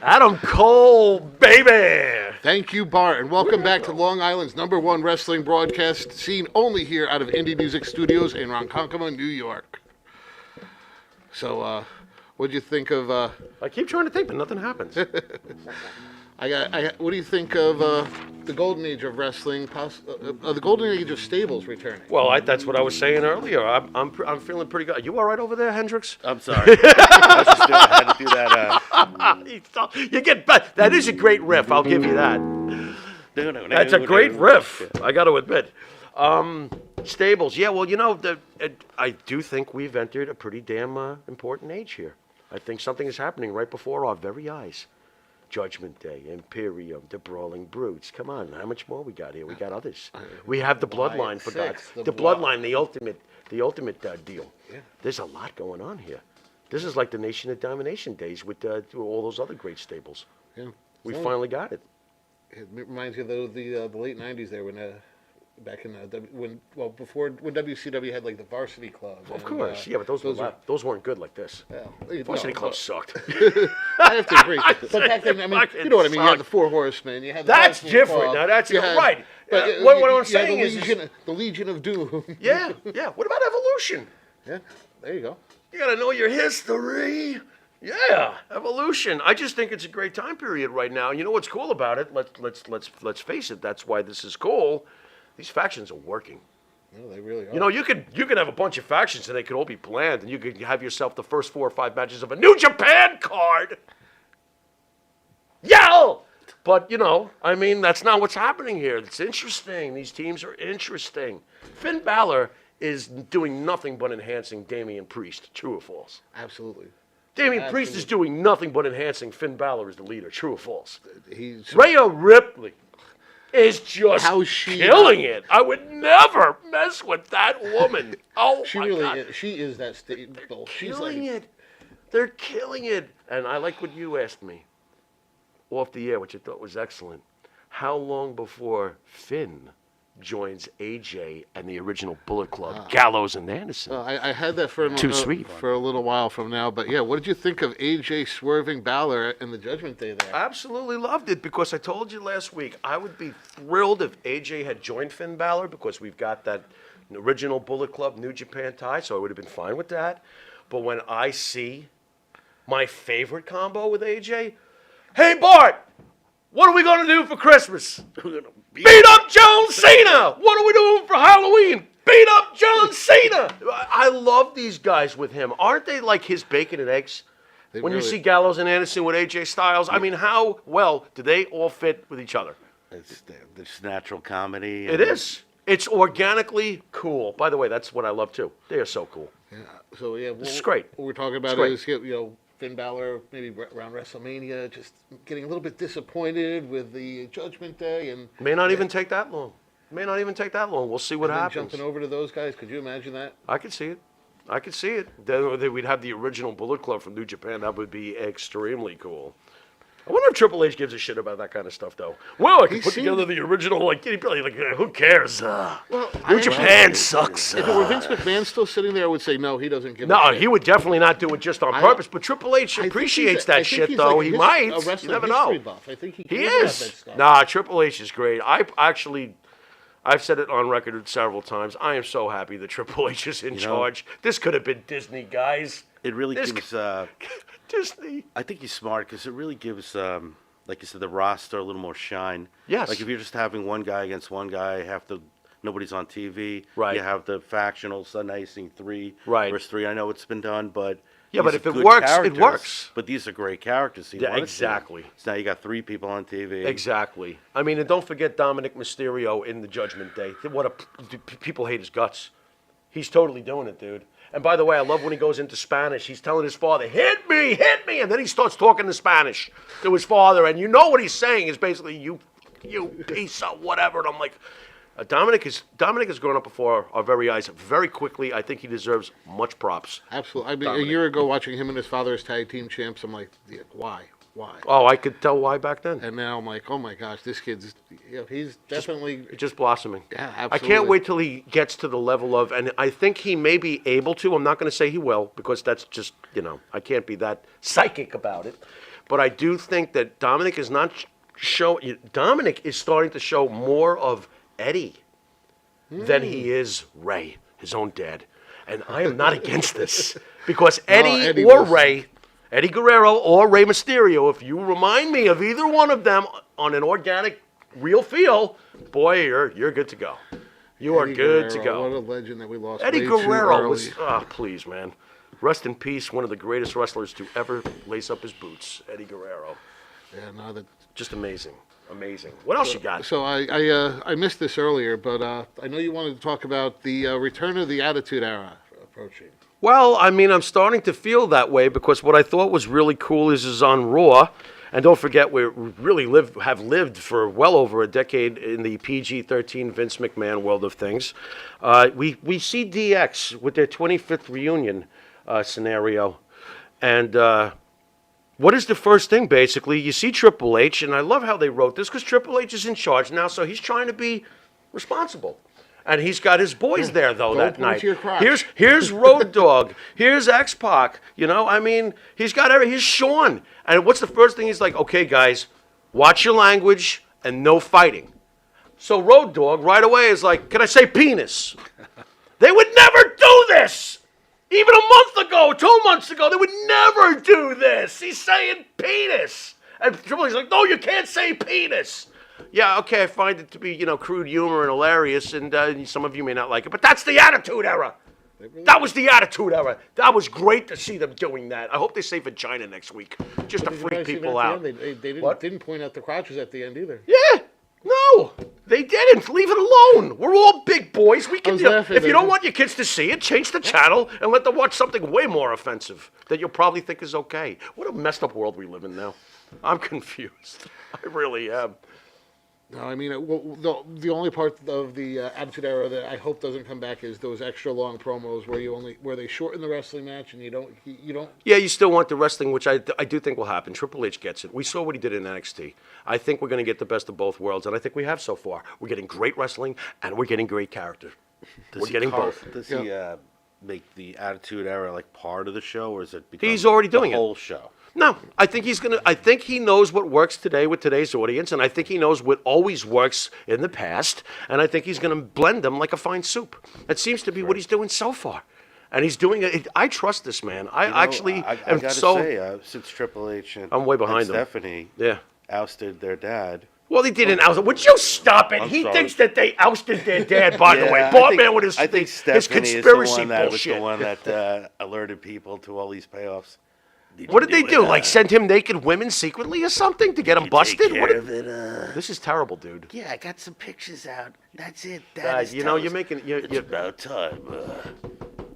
Adam Cole, baby. Thank you, Bart, and welcome back to Long Island's #1 wrestling broadcast, seen only here out of Indie Music Studios in Ronkonkoma, New York. So, what'd you think of? I keep trying to think, but nothing happens. What do you think of the golden age of wrestling? The golden age of stables returning. Well, that's what I was saying earlier. I'm feeling pretty good. Are you all right over there, Hendrix? I'm sorry. I had to do that. You get back. That is a great riff. I'll give you that. That's a great riff. I got to admit. Stables. Yeah. Well, I do think we've entered a pretty damn important age here. I think something is happening right before our very eyes. Judgment Day, Imperium, the Brawling Brutes. Come on, how much more we got here? We got others. We have the Bloodline, for God. The Bloodline, the ultimate deal. Yeah. There's a lot going on here. This is like the Nation of Domination days with all those other great stables. Yeah. We finally got it. It reminds you of the late '90s there when back in when WCW had like the Varsity Club. Of course, yeah, but those weren't good like this. Well, Varsity Club sucked. I have to agree. But back then, I mean, you know what I mean. You had the Four Horsemen. You had the That's Horseman different. Club, Now that's you had- right. But What I'm you had saying is, the Legion of Doom. yeah. What about Evolution? Yeah, there you go. You gotta know your history. Yeah, evolution. I just think it's a great time period right now. You know what's cool about it? Let's face it. That's why this is cool. These factions are working. No, they really are. You know, you could have a bunch of factions and they could all be planned, and you could have yourself the first 4 or 5 matches of a New Japan card. Yell! But I mean, that's not what's happening here. It's interesting. These teams are interesting. Finn Balor is doing nothing but enhancing Damian Priest. True or false? Absolutely. Damian Priest is doing nothing but enhancing Finn Balor as the leader. True or false? Rhea Ripley is just killing it. I would never mess with that woman. Oh, my God. She is that stable. Killing it. They're killing it. And I like what you asked me. off the air, which I thought was excellent. How long before Finn joins AJ and the original Bullet Club, Gallows and Anderson? I had that for Too sweet. for a little while from now, but yeah, what did you think of AJ swerving Balor in the Judgment Day there? Absolutely loved it, because I told you last week I would be thrilled if AJ had joined Finn Balor, because we've got that original Bullet Club New Japan tie, so I would have been fine with that. But when I see my favorite combo with AJ, hey Bart, what are we going to do for Christmas? Beat up John Cena! What are we doing for Halloween? Beat up John Cena! I love these guys with him. Aren't they like his bacon and eggs? When you see Gallows and Anderson with AJ Styles, I mean, how well do they all fit with each other? It's natural comedy. It is. It's organically cool. By the way, that's what I love too. They are so cool. Yeah, so yeah, This is great. What we're talking about is Finn Balor maybe around WrestleMania just getting a little bit disappointed with the Judgment Day and May not even take that long. May not even take that long. We'll see what then happens. jumping over to those guys. Could you imagine that? I could see it. I could see it. Then we'd have the original Bullet Club from New Japan. That would be extremely cool. I wonder if Triple H gives a shit about that kind of stuff, though. Well, I can put together the original, like, he'd be like, who cares? New Japan sucks. If it were Vince McMahon still sitting there, I would say no, he doesn't give a No, shit. he would definitely not do it just on purpose. But Triple H I think appreciates I that think shit, he's though. like He a might. You wrestling never history know. buff. I think he He cares about that is. stuff. Nah, Triple H is great. I've said it on record several times. I am so happy that Triple H is in charge. This could have been Disney, guys. It really gives. Disney. I think he's smart because it really gives, like you said, the roster a little more shine. Yes. Like if you're just having one guy against one guy, nobody's on TV. Right. You have the factional Sunday Icing 3 Right. versus 3. I know it's been done, but Yeah, but these if are it good works, it characters. works. But these are great characters. So you Yeah, wanna see them. exactly. So now you got 3 people on TV. Exactly. I mean, and don't forget Dominic Mysterio in the Judgment Day. People hate his guts. He's totally doing it, dude. And by the way, I love when he goes into Spanish. He's telling his father, hit me, and then he starts talking in Spanish to his father, and you know what he's saying is basically, you piece of whatever. And I'm like, Dominic has grown up before our very eyes very quickly. I think he deserves much props. Absolutely. I mean, Dominic. a year ago, watching him and his father as tag team champs, I'm like, yeah, why? Oh, I could tell why back then. And now I'm like, oh my gosh, this kid's, he's definitely. Just blossoming. Yeah, I absolutely. can't wait till he gets to the level of, and I think he may be able to. I'm not going to say he will, because that's just, I can't be that psychic about it. But I do think that Dominic is Dominic is starting to show more of Eddie than he is Ray, his own dad. And I am not against this, because Eddie or Ray, Eddie Guerrero or Rey Mysterio, if you remind me of either one of them on an organic, real feel, boy, you're good to go. You are good to go. What a legend that we lost. Eddie way too Guerrero early. was, please, man. Rest in peace, one of the greatest wrestlers to ever lace up his boots, Eddie Guerrero. Yeah, no, that. Just amazing. Amazing. What else you got? So I missed this earlier, but I know you wanted to talk about the return of the Attitude Era approaching. Well, I mean, I'm starting to feel that way, because what I thought was really cool is on Raw, and don't forget we really have lived for well over a decade in the PG-13 Vince McMahon world of things. We see DX with their 25th reunion scenario, and what is the first thing, basically? You see Triple H, and I love how they wrote this, because Triple H is in charge now, so he's trying to be responsible. And he's got his boys there, though, that night. Here's Road Dogg. Here's X-Pac. I mean, he's Sean. And what's the first thing? He's like, okay, guys, watch your language and no fighting. So Road Dogg right away is like, can I say penis? They would never do this. Even a month ago, 2 months ago, they would never do this. He's saying penis. And Triple H's like, no, you can't say penis. Yeah, okay, I find it to be, crude humor and hilarious, and some of you may not like it, but that's the Attitude Era. That was the Attitude Era. That was great to see them doing that. I hope they say vagina next week, just to freak people out. They didn't point out the crotches at the end either. Yeah, no, they didn't. Leave it alone. We're all big boys. We can. If you don't want your kids to see it, change the channel and let them watch something way more offensive that you'll probably think is okay. What a messed up world we live in now. I'm confused. I really am. No, I mean, the only part of the Attitude Era that I hope doesn't come back is those extra long promos where they shorten the wrestling match and you don't. Yeah, you still want the wrestling, which I do think will happen. Triple H gets it. We saw what he did in NXT. I think we're going to get the best of both worlds, and I think we have so far. We're getting great wrestling, and we're getting great character. We're getting both. Does he make the Attitude Era like part of the show, or is it become He's already doing the it. whole show? No, I think he's gonna. I think he knows what works today with today's audience, and I think he knows what always works in the past, and I think he's gonna blend them like a fine soup. That seems to be what he's doing so far, and he's doing it. I trust this man. I actually I am gotta so. say, since Triple H and I'm way behind and them. Stephanie Yeah. ousted their dad. Well, they didn't oust. Would you stop it? I'm He sorry. thinks that they ousted their dad. By the way, I Bart think- man with his I think his Stephanie conspiracy is the one that bullshit. was the one that alerted people to all these payoffs. What did they do? Like send him naked women secretly or something to get him busted? What did- it. This is terrible, dude. Yeah, I got some pictures out. That's it. Guys, you know you're making. It's about time.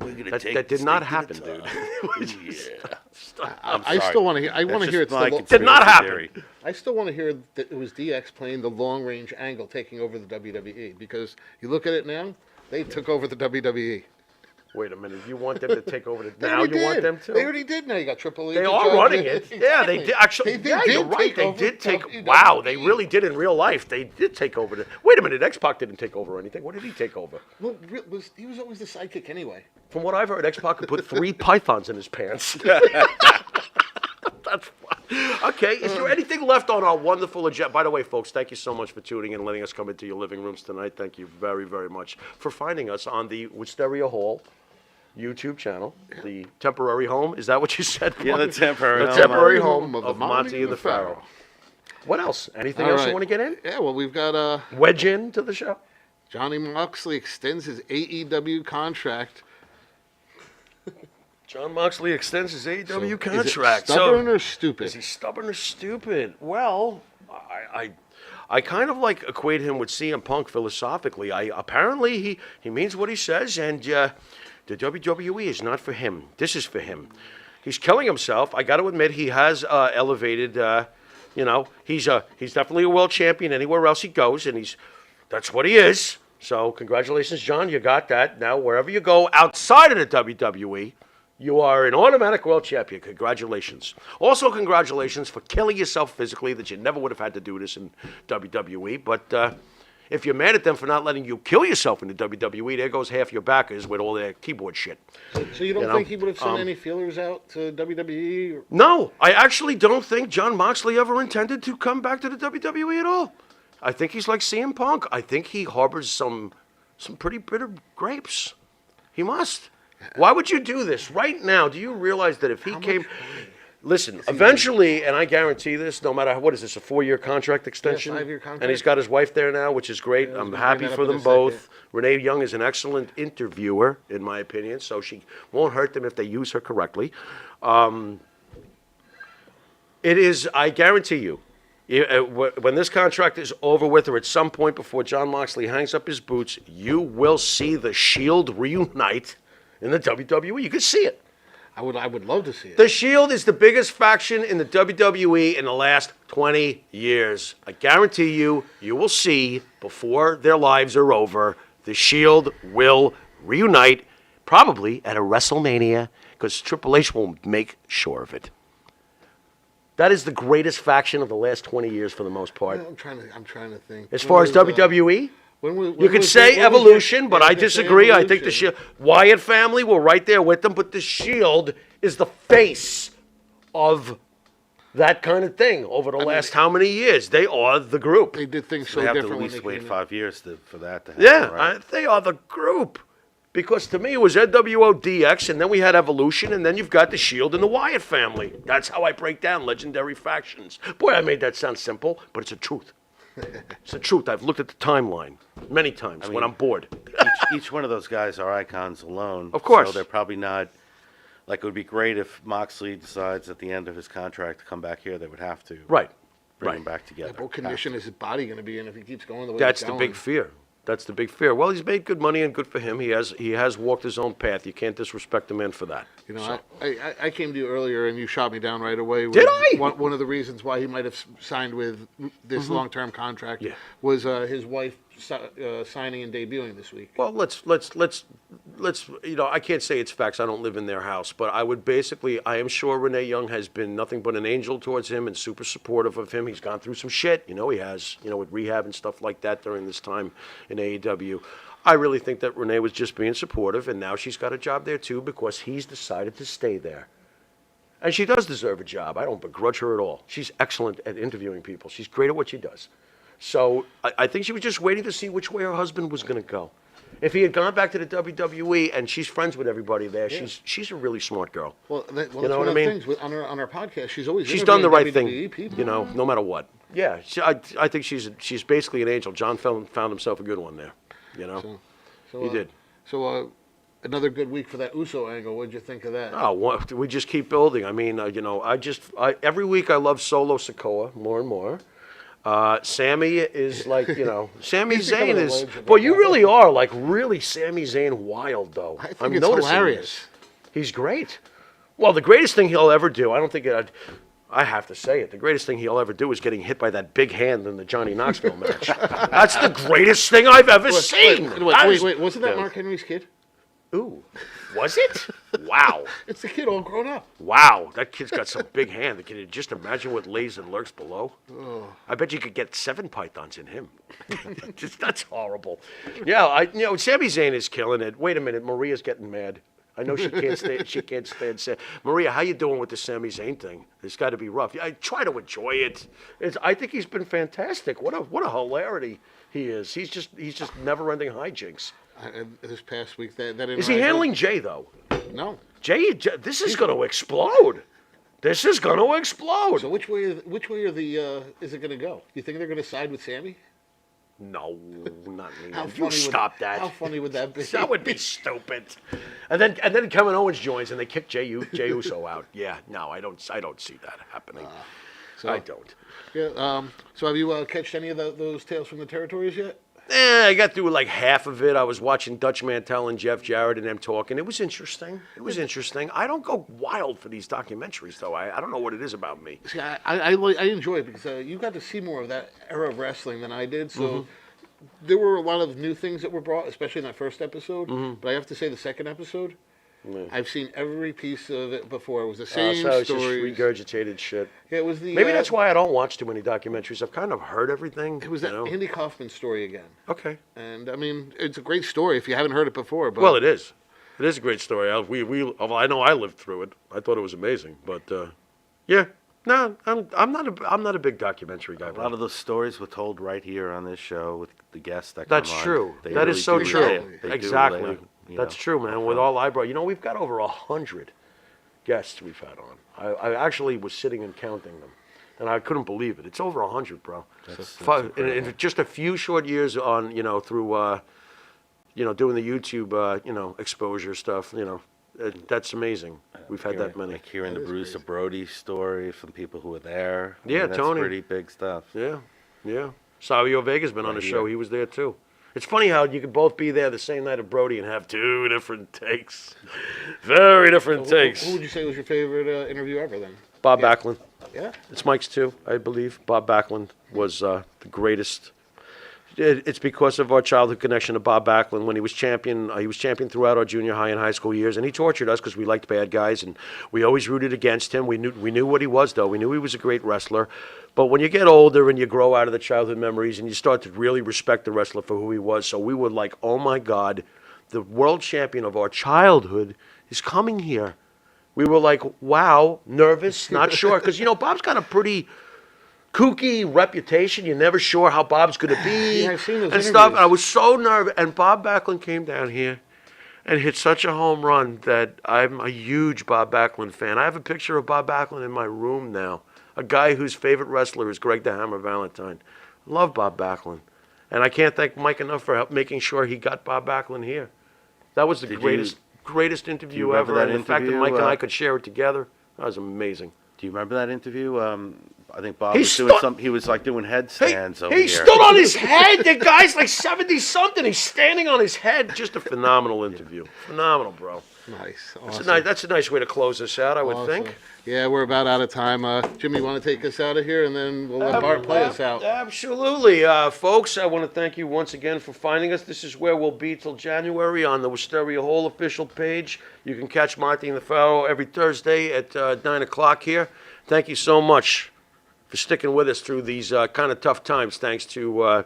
We're gonna take. That did this not thing to the happen, top. dude. Yeah. I still want to hear. I want to hear it's my the. Did not conspiracy happen. theory. I still want to hear that it was DX playing the long range angle taking over the WWE because you look at it now, they took over the WWE. Wait a minute. You want them to take over the They now? already You want did. them to? They already did. Now you got Triple H. They and are John running Cena. it. Yeah, they did. Actually, They yeah, did you're right. take They over did take. WWE. Wow, they really did in real life. They did take over. Wait a minute. X-Pac didn't take over anything. What did he take over? Well, he was always the sidekick anyway. From what I've heard, X-Pac could put 3 pythons in his pants. That's okay. Is there anything left on our wonderful agenda? By the way, folks, thank you so much for tuning in and letting us come into your living rooms tonight. Thank you very, very much for finding us on the Wisteria Hall YouTube channel, the temporary home. Is that what you said? Yeah, the temporary the home. temporary home Of of the Monte and the Pharaoh. What else? Anything All else you right. want to get in? Yeah, well, we've got Wedge into the show. Johnny Moxley extends his AEW contract. John Moxley extends his AEW So, contract. Is it stubborn So- or stupid? Is he stubborn or stupid? Well, I kind of like equate him with CM Punk philosophically. Apparently he means what he says, and the WWE is not for him. This is for him. He's killing himself. I got to admit, he has elevated. He's definitely a world champion anywhere else he goes, and that's what he is. So congratulations, John. You got that. Now wherever you go outside of the WWE. You are an automatic world champion. Congratulations. Also, congratulations for killing yourself physically, that you never would have had to do this in WWE. But if you're mad at them for not letting you kill yourself in the WWE, there goes half your backers with all their keyboard shit. So you don't know, think he would have sent any feelers out to WWE? Or... No, I actually don't think John Moxley ever intended to come back to the WWE at all. I think he's like CM Punk. I think he harbors some pretty bitter grapes. He must. Why would you do this right now? Do you realize that if he came... Listen, eventually, and I guarantee this, no matter what is this, a 4-year contract extension? 5-year contract. And he's got his wife there now, which is great. Yeah, I was I'm gonna happy bring that for up in them a both. second. Renee Young is an excellent interviewer, in my opinion, so she won't hurt them if they use her correctly. It is, I guarantee you, when this contract is over with, or at some point before John Moxley hangs up his boots, you will see the Shield reunite in the WWE. You can see it. I would love to see it. The Shield is the biggest faction in the WWE in the last 20 years. I guarantee you, you will see before their lives are over, the Shield will reunite, probably at a WrestleMania, because Triple H will make sure of it. That is the greatest faction of the last 20 years for the most part. I'm trying to think. As far as WWE, when you could was say when was Evolution, your- but yeah, I you could say disagree. I think the Evolution. Shield, Wyatt family were right there with them, but the Shield is the face of that kind of thing over the last how many years? They are the group. They did things so They have to at different when least they wait came in. 5 years for that to happen. Yeah, right? they are the group. Because to me, it was NWO DX, and then we had Evolution, and then you've got the Shield and the Wyatt family. That's how I break down legendary factions. Boy, I made that sound simple, but it's the truth. It's the truth. I've looked at the timeline many times when I'm bored. each one of those guys are icons alone. Of course. So they're probably not. Like, it would be great if Moxley decides at the end of his contract to come back here. They would have to Right. bring Right. him back together. What condition is his body going to be in if he keeps going the way That's he's the going? big fear. That's the big fear. Well, he's made good money and good for him. He has walked his own path. You can't disrespect the man for that. You know, So- I came to you earlier and you shot me down right away. Did I? One of the reasons why he might have signed with this long-term contract Yeah. was his wife signing and debuting this week. Well, let's. I can't say it's facts. I don't live in their house, but I am sure Renee Young has been nothing but an angel towards him and super supportive of him. He's gone through some shit, he has, with rehab and stuff like that during this time in AEW. I really think that Renee was just being supportive, and now she's got a job there too because he's decided to stay there. And she does deserve a job. I don't begrudge her at all. She's excellent at interviewing people. She's great at what she does. So I think she was just waiting to see which way her husband was going to go. If he had gone back to the WWE and she's friends with everybody there, she's a really smart girl. Well, that's know one what of I the mean? things on her podcast. She's always Done the right interviewing thing, WWE people. no matter what. Yeah, I think she's basically an angel. John found himself a good one there, So, He did. So another good week for that USO angle. What'd you think of that? We just keep building. I mean, every week I love Solo Sikoa more and more. Sammy is like, Sami He's becoming Zayn a is. legend Well, right you now. really are like really Sami Zayn wild though. I think I'm it's noticing hilarious. this. He's great. Well, the greatest thing he'll ever do, I have to say it, the greatest thing he'll ever do is getting hit by that big hand in the Johnny Knoxville match. That's the greatest thing I've ever seen. Wait, wasn't that Mark Henry's kid? Ooh, was it? Wow. It's the kid all grown up. Wow, that kid's got some big hand. Can you just imagine what lays and lurks below? I bet you could get 7 pythons in him. That's horrible. Yeah, Sami Zayn is killing it. Wait a minute, Maria's getting mad. I know she can't stay. She can't stand. Maria, how you doing with the Sami Zayn thing? It's got to be rough. I try to enjoy it. I think he's been fantastic. What a hilarity he is. He's just never-ending hijinks. This past week, that Is he handling Jay though? No. Jay, this is going to explode. This is going to explode. So which way are the is it going to go? You think they're going to side with Sammy? No, not me. How You funny stop that. How funny would that be? That would be stupid. And then Kevin Owens joins and they kick Jay Uso out. Yeah, no, I don't see that happening. I don't. Yeah. So have you catched any of those Tales from the Territories yet? I got through like half of it. I was watching Dutch Mantel and Jeff Jarrett and them talking. It was interesting. I don't go wild for these documentaries, though. I don't know what it is about me. See, I enjoy it because you got to see more of that era of wrestling than I did. So there were a lot of new things that were brought, especially in that first episode. But I have to say, the second episode, I've seen every piece of it before. It was the same So it's just stories. regurgitated shit. Yeah, it was the Maybe that's why I don't watch too many documentaries. I've kind of heard everything. it was that Andy Kaufman story again. Okay. And I mean, it's a great story if you haven't heard it before. But Well, it is. It is a great story. I know I lived through it. I thought it was amazing. But yeah, no, I'm not a big documentary guy. A lot of those stories were told right here on this show with the guests that That's come on. true. They That is really so do true. they do Exactly. lay, That's true, man. With all I brought, we've got over 100 guests we've had on. I actually was sitting and counting them, and I couldn't believe it. It's over 100, bro. In just a few short years on, through, doing the YouTube, exposure stuff. That's amazing. We've had that many. Like hearing the Bruce Brody story from people who were there. Yeah, that's Tony. pretty big stuff. Yeah. Savio Vega's been on the show. He was there too. It's funny how you could both be there the same night of Brody and have 2 different takes. Very different takes. who would you say was your favorite interview ever then? Bob Backlund. Yeah. It's Mike's too, I believe. Bob Backlund was the greatest. It's because of our childhood connection to Bob Backlund. When he was champion throughout our junior high and high school years, and he tortured us because we liked bad guys, and we always rooted against him. We knew what he was, though. We knew he was a great wrestler. But when you get older and you grow out of the childhood memories and you start to really respect the wrestler for who he was, so we were like, oh my God, the world champion of our childhood is coming here. We were like, wow, nervous, not sure, because Bob's got a pretty kooky reputation. You're never sure how Bob's going to be Yeah, I've seen those and stuff. interviews. I was so nervous. And Bob Backlund came down here and hit such a home run that I'm a huge Bob Backlund fan. I have a picture of Bob Backlund in my room now. A guy whose favorite wrestler is Greg the Hammer Valentine. Love Bob Backlund. And I can't thank Mike enough for making sure he got Bob Backlund here. That was the greatest interview remember ever. that And the fact that interview, Mike and I could share it together, that was amazing. Do you remember that interview? I think Bob He was doing stood- some. He was like doing headstands over he here. stood on his head. The guy's like 70-something. He's standing on his head. Just a phenomenal interview. Phenomenal, bro. Nice. That's a nice way to close this out, I would think. Yeah, we're about out of time. Jimmy, you want to take us out of here, and then we'll let Bart play us out. Absolutely. Folks, I want to thank you once again for finding us. This is where we'll be till January on the Wisteria Hall official page. You can catch Monte and the Pharaoh every Thursday at 9 o'clock here. Thank you so much for sticking with us through these kind of tough times, thanks to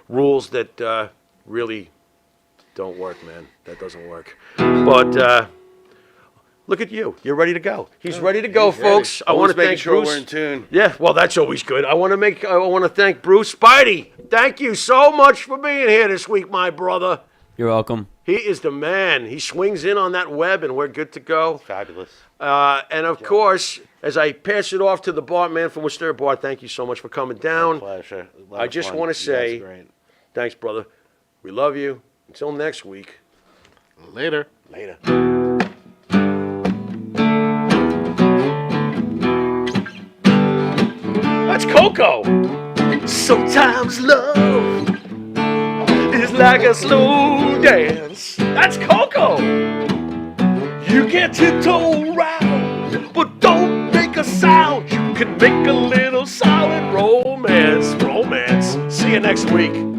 rules that really don't work, man. That doesn't work. But look at you. You're ready to go. He's ready to go, folks. I want to thank sure Bruce. we're in tune. Yeah, well, that's always good. I want to thank Bruce. Spidey, thank you so much for being here this week, my brother. You're welcome. He is the man. He swings in on that web, and we're good to go. Fabulous. And of course, as I pass it off to the Bart man from Wisteria, Bart, thank you so much for coming down. Pleasure. I just want to say, thanks, brother. We love you. Until next week. Later. Later. That's Coco. Sometimes love is like a slow dance. That's Coco. You get tiptoe around, but don't make a sound. You can make a little solid romance. See you next week.